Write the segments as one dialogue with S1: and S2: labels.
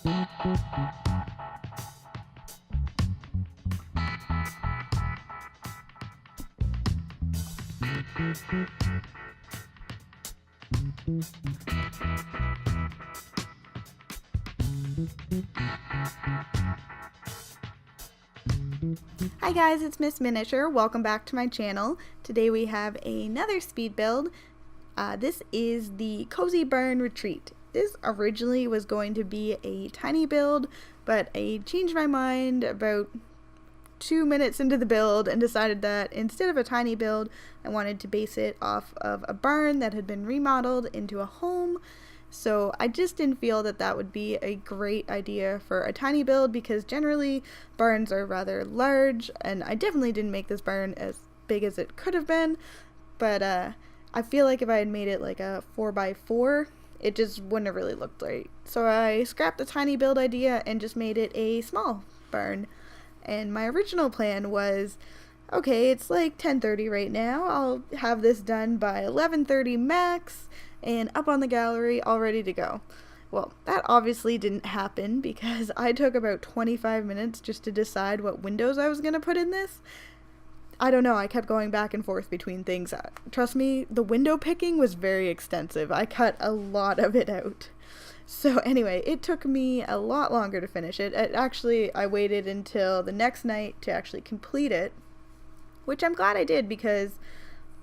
S1: Hi guys, it's Miss Miniature. Welcome back to my channel. Today we have another speed build. This is the Cozy Barn Retreat. This originally was going to be a tiny build, but I changed my mind about 2 minutes into the build and decided that instead of a tiny build, I wanted to base it off of a barn that had been remodeled into a home. So I just didn't feel that that would be a great idea for a tiny build, because generally barns are rather large, and I definitely didn't make this barn as big as it could have been, but I feel like if I had made it like a 4x4, it just wouldn't have really looked right. So I scrapped the tiny build idea and just made it a small barn. And my original plan was, okay, it's like 10:30 right now, I'll have this done by 11:30 max, and up on the gallery, all ready to go. Well, that obviously didn't happen, because I took about 25 minutes just to decide what windows I was going to put in this. I don't know, I kept going back and forth between things. Trust me, the window picking was very extensive. I cut a lot of it out. So anyway, it took me a lot longer to finish it. I waited until the next night to actually complete it, which I'm glad I did, because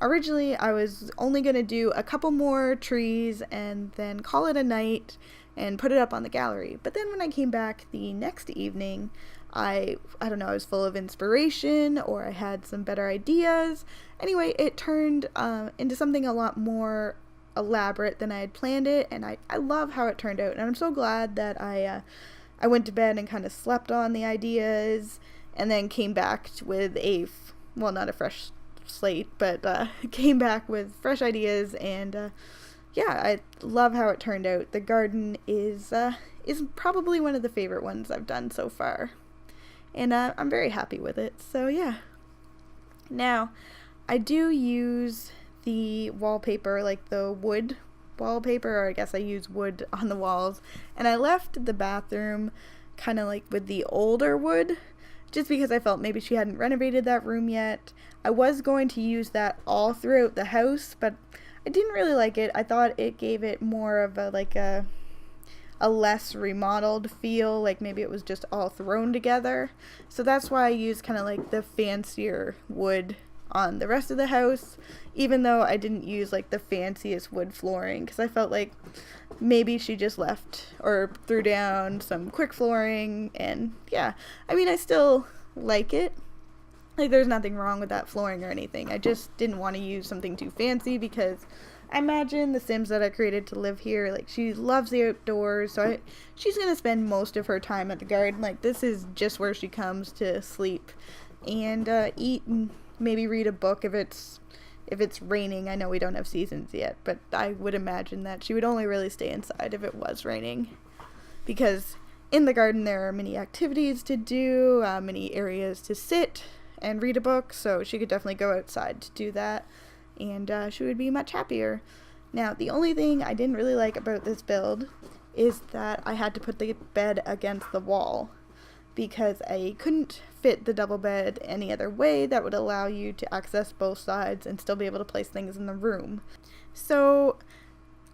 S1: originally I was only going to do a couple more trees and then call it a night and put it up on the gallery. But then when I came back the next evening, I don't know, I was full of inspiration, or I had some better ideas. Anyway, it turned into something a lot more elaborate than I had planned it, and I love how it turned out, and I'm so glad that I went to bed and kind of slept on the ideas, and then came back with well, not a fresh slate, but came back with fresh ideas, and yeah, I love how it turned out. The garden is probably one of the favorite ones I've done so far, and I'm very happy with it. So yeah. Now, I do use the wallpaper, like the wood wallpaper, or I guess I use wood on the walls, and I left the bathroom kind of like with the older wood, just because I felt maybe she hadn't renovated that room yet. I was going to use that all throughout the house, but I didn't really like it. I thought it gave it more of a less remodeled feel, like maybe it was just all thrown together. So that's why I used kind of like the fancier wood on the rest of the house, even though I didn't use like the fanciest wood flooring, because I felt like maybe she just left or threw down some quick flooring. And yeah, I mean, I still like it. Like, there's nothing wrong with that flooring or anything. I just didn't want to use something too fancy, because I imagine the Sims that I created to live here, like, she loves the outdoors, so she's going to spend most of her time at the garden. Like, this is just where she comes to sleep and eat and maybe read a book if it's raining. I know we don't have seasons yet, but I would imagine that she would only really stay inside if it was raining, because in the garden there are many activities to do, many areas to sit and read a book, so she could definitely go outside to do that, and she would be much happier. Now, the only thing I didn't really like about this build is that I had to put the bed against the wall, because I couldn't fit the double bed any other way that would allow you to access both sides and still be able to place things in the room. So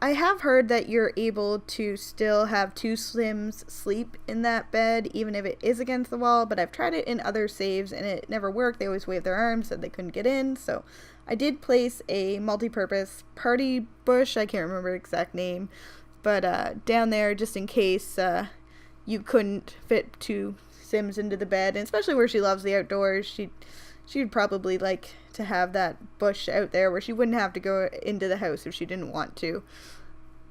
S1: I have heard that you're able to still have two Sims sleep in that bed even if it is against the wall, but I've tried it in other saves and it never worked. They always waved their arms, said they couldn't get in. So I did place a multi-purpose party bush, I can't remember the exact name, but down there just in case you couldn't fit two Sims into the bed, and especially where she loves the outdoors, she'd probably like to have that bush out there where she wouldn't have to go into the house if she didn't want to.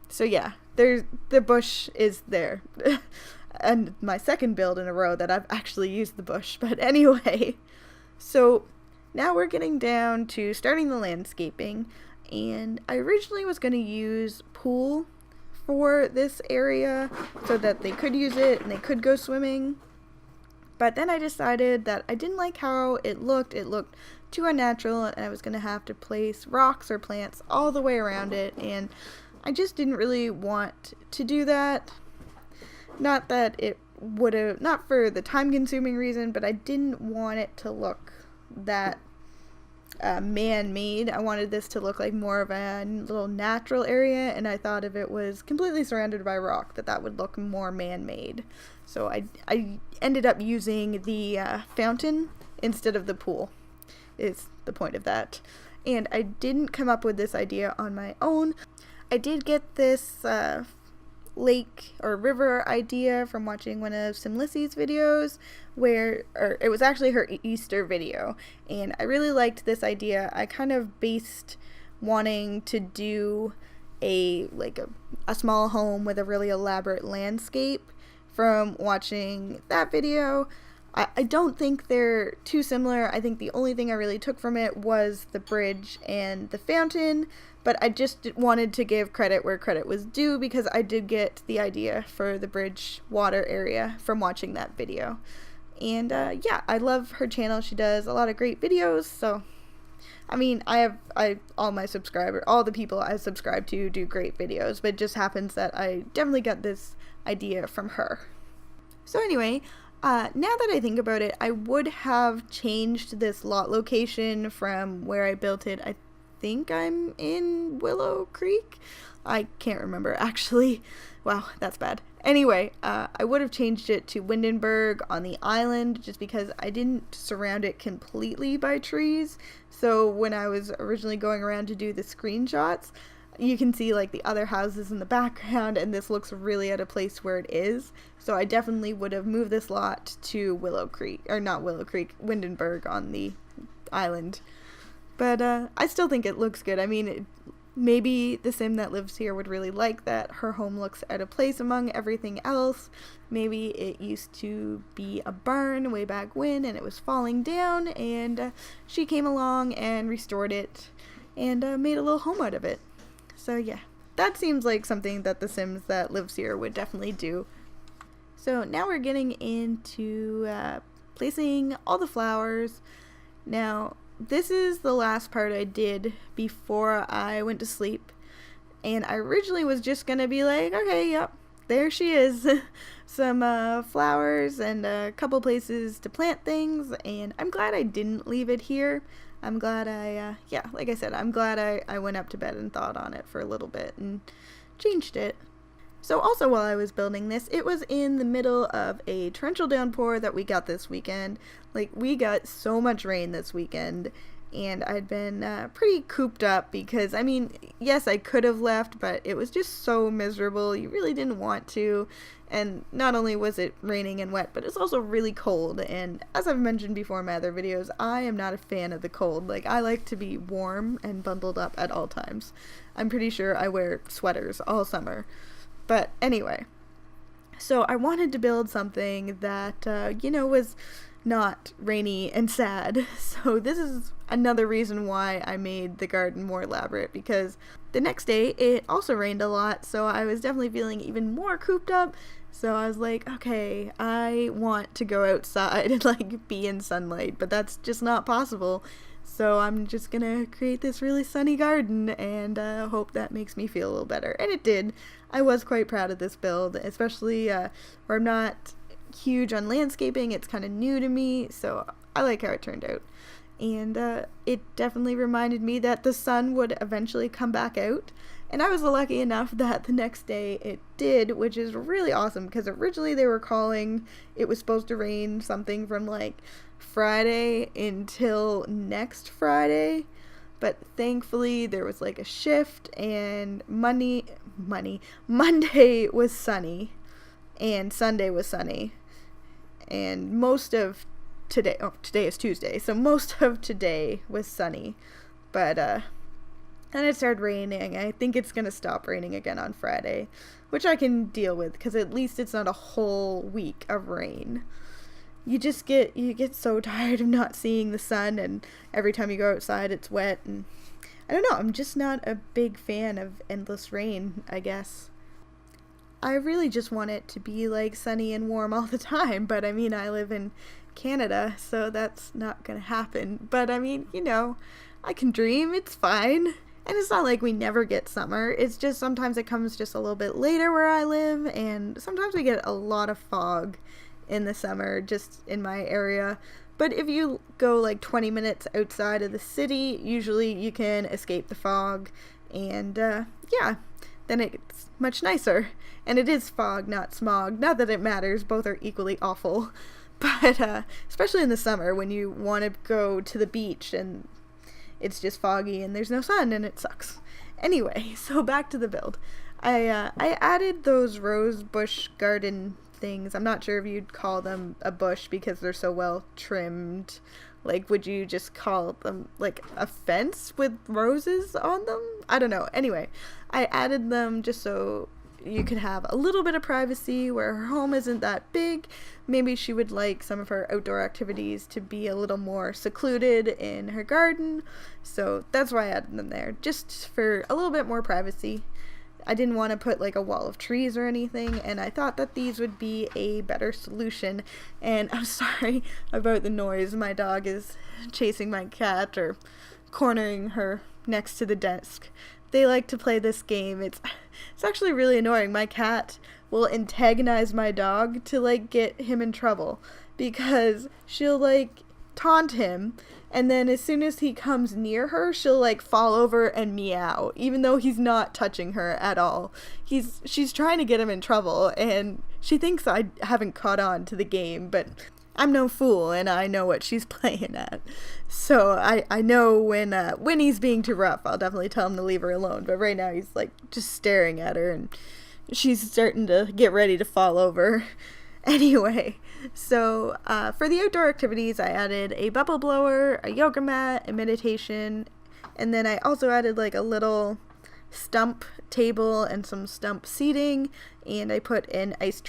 S1: So yeah, the bush is there. And my second build in a row that I've actually used the bush. But anyway, so now we're getting down to starting the landscaping, and I originally was going to use pool for this area so that they could use it and they could go swimming. But then I decided that I didn't like how it looked. It looked too unnatural, and I was going to have to place rocks or plants all the way around it, and I just didn't really want to do that. Not that it would have, not for the time consuming reason, but I didn't want it to look that man-made. I wanted this to look like more of a little natural area, and I thought if it was completely surrounded by rock that would look more man-made. So I ended up using the fountain instead of the pool, is the point of that. And I didn't come up with this idea on my own. I did get this lake or river idea from watching one of Simlissy's videos, or it was actually her Easter video, and I really liked this idea. I kind of based wanting to do a small home with a really elaborate landscape from watching that video. I don't think they're too similar. I think the only thing I really took from it was the bridge and the fountain, but I just wanted to give credit where credit was due because I did get the idea for the bridge water area from watching that video. And yeah, I love her channel. She does a lot of great videos, so I mean, all the people I subscribe to do great videos, but it just happens that I definitely got this idea from her. So anyway, now that I think about it, I would have changed this lot location from where I built it. I think I'm in Willow Creek. I can't remember, actually. Wow, that's bad. Anyway, I would have changed it to Windenburg on the island just because I didn't surround it completely by trees. So when I was originally going around to do the screenshots, you can see like the other houses in the background, and this looks really out of place where it is. So I definitely would have moved this lot to Windenburg on the island. But I still think it looks good. I mean, maybe the sim that lives here would really like that her home looks out of place among everything else. Maybe it used to be a barn way back when and it was falling down, and she came along and restored it and made a little home out of it. So yeah, that seems like something that the Sims that lives here would definitely do. So now we're getting into placing all the flowers. Now, this is the last part I did before I went to sleep. And I originally was just going to be like, okay, yep, there she is. Some flowers and a couple places to plant things. And I'm glad I didn't leave it here. I'm glad like I said, I'm glad I went up to bed and thought on it for a little bit and changed it. So also while I was building this, it was in the middle of a torrential downpour that we got this weekend. Like, we got so much rain this weekend, and I'd been pretty cooped up because, I mean, yes, I could have left, but it was just so miserable. You really didn't want to. And not only was it raining and wet, but it's also really cold. And as I've mentioned before in my other videos, I am not a fan of the cold. Like, I like to be warm and bundled up at all times. I'm pretty sure I wear sweaters all summer. But anyway, so I wanted to build something that, was not rainy and sad. So this is another reason why I made the garden more elaborate, because the next day it also rained a lot, so I was definitely feeling even more cooped up. So I was like, okay, I want to go outside and like be in sunlight, but that's just not possible. So I'm just gonna create this really sunny garden and hope that makes me feel a little better. And it did. I was quite proud of this build, especially where I'm not huge on landscaping. It's kind of new to me, so I like how it turned out. And it definitely reminded me that the sun would eventually come back out. And I was lucky enough that the next day it did, which is really awesome, because originally they were calling it was supposed to rain something from like Friday until next Friday. But thankfully there was like a shift, and Monday was sunny and Sunday was sunny. And most of today is Tuesday, so most of today was sunny. But then it started raining. I think it's gonna stop raining again on Friday, which I can deal with because at least it's not a whole week of rain. You get so tired of not seeing the sun, and every time you go outside it's wet, and I don't know, I'm just not a big fan of endless rain, I guess. I really just want it to be like sunny and warm all the time, but I mean, I live in Canada, so that's not gonna happen. But I mean, I can dream, it's fine. And it's not like we never get summer. It's just sometimes it comes just a little bit later where I live, and sometimes we get a lot of fog in the summer just in my area. But if you go like 20 minutes outside of the city, usually you can escape the fog, and yeah, then it's much nicer. And it is fog, not smog. Not that it matters, both are equally awful. But especially in the summer when you want to go to the beach and it's just foggy and there's no sun and it sucks. Anyway, so back to the build. I added those rose bush garden things. I'm not sure if you'd call them a bush because they're so well trimmed. Like, would you just call them like a fence with roses on them? I don't know. Anyway, I added them just so you could have a little bit of privacy where her home isn't that big. Maybe she would like some of her outdoor activities to be a little more secluded in her garden. So that's why I added them there, just for a little bit more privacy. I didn't want to put like a wall of trees or anything, and I thought that these would be a better solution. And I'm sorry about the noise. My dog is chasing my cat or cornering her next to the desk. They like to play this game. It's actually really annoying. My cat will antagonize my dog to like get him in trouble because she'll like taunt him, and then as soon as he comes near her, she'll like fall over and meow, even though he's not touching her at all. She's trying to get him in trouble, and she thinks I haven't caught on to the game, but I'm no fool, and I know what she's playing at. So I know when he's being too rough, I'll definitely tell him to leave her alone. But right now he's like just staring at her, and she's starting to get ready to fall over. Anyway, so for the outdoor activities, I added a bubble blower, a yoga mat, a meditation, and then I also added like a little stump table and some stump seating, and I put an iced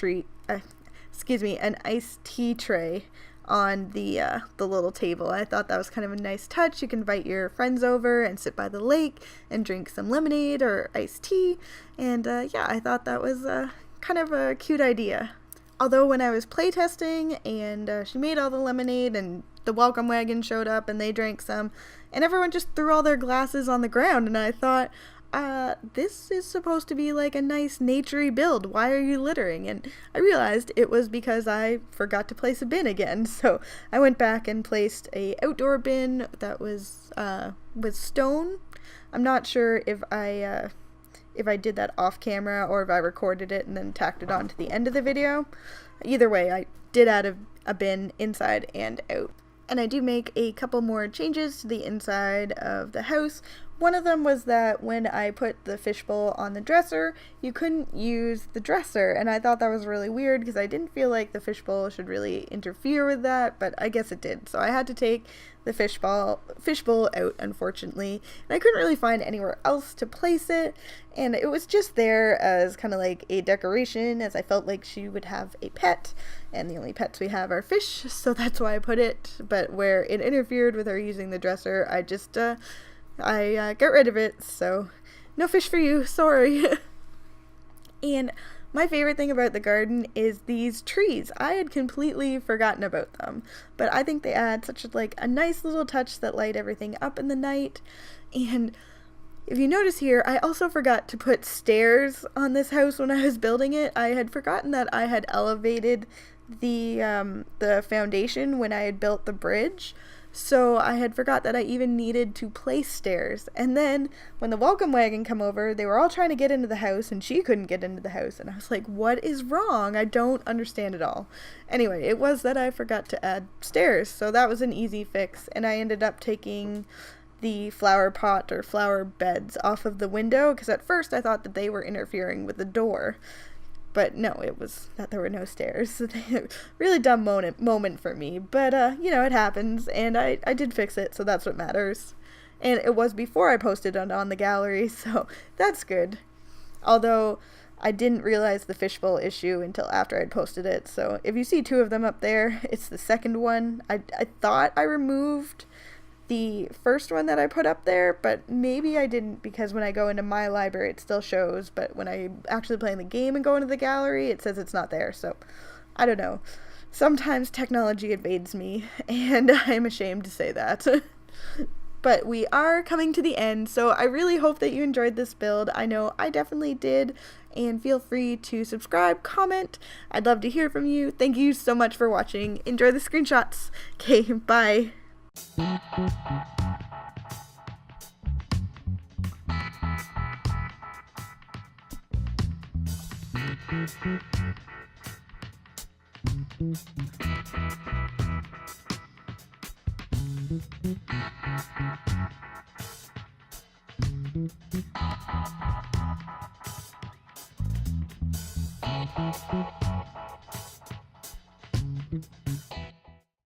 S1: tea tray on the little table. I thought that was kind of a nice touch. You can invite your friends over and sit by the lake and drink some lemonade or iced tea, and yeah, I thought that was kind of a cute idea. Although when I was playtesting and she made all the lemonade and the welcome wagon showed up and they drank some, and everyone just threw all their glasses on the ground, and I thought, this is supposed to be like a nice naturey build. Why are you littering? And I realized it was because I forgot to place a bin again. So I went back and placed a outdoor bin that was with stone. I'm not sure if I did that off camera or if I recorded it and then tacked it on to the end of the video. Either way, I did add a bin inside and out. And I do make a couple more changes to the inside of the house. One of them was that when I put the fishbowl on the dresser, you couldn't use the dresser, and I thought that was really weird because I didn't feel like the fishbowl should really interfere with that, but I guess it did. So I had to take the fishbowl out, unfortunately, and I couldn't really find anywhere else to place it, and it was just there as kind of like a decoration, as I felt like she would have a pet, and the only pets we have are fish, so that's why I put it. But where it interfered with her using the dresser, I just I got rid of it, so no fish for you, sorry. And my favorite thing about the garden is these trees. I had completely forgotten about them, but I think they add such a nice little touch that light everything up in the night. And if you notice here, I also forgot to put stairs on this house when I was building it. I had forgotten that I had elevated the foundation when I had built the bridge. So I had forgot that I even needed to place stairs. And then when the welcome wagon come over, they were all trying to get into the house and she couldn't get into the house. And I was like, what is wrong? I don't understand it all. Anyway, it was that I forgot to add stairs. So that was an easy fix. And I ended up taking the flower pot or flower beds off of the window because at first I thought that they were interfering with the door. But no, it was that there were no stairs. Really dumb moment for me. But, it happens, and I did fix it, so that's what matters. And it was before I posted it on the gallery, so that's good. Although, I didn't realize the fishbowl issue until after I'd posted it. So if you see two of them up there, it's the second one. I thought I removed the first one that I put up there, but maybe I didn't because when I go into my library it still shows, but when I actually play the game and go into the gallery it says it's not there. So I don't know, sometimes technology evades me and I'm ashamed to say that. But we are coming to the end, so I really hope that you enjoyed this build. I know I definitely did, and feel free to subscribe, comment. I'd love to hear from you. Thank you so much for watching. Enjoy the screenshots. Okay, bye.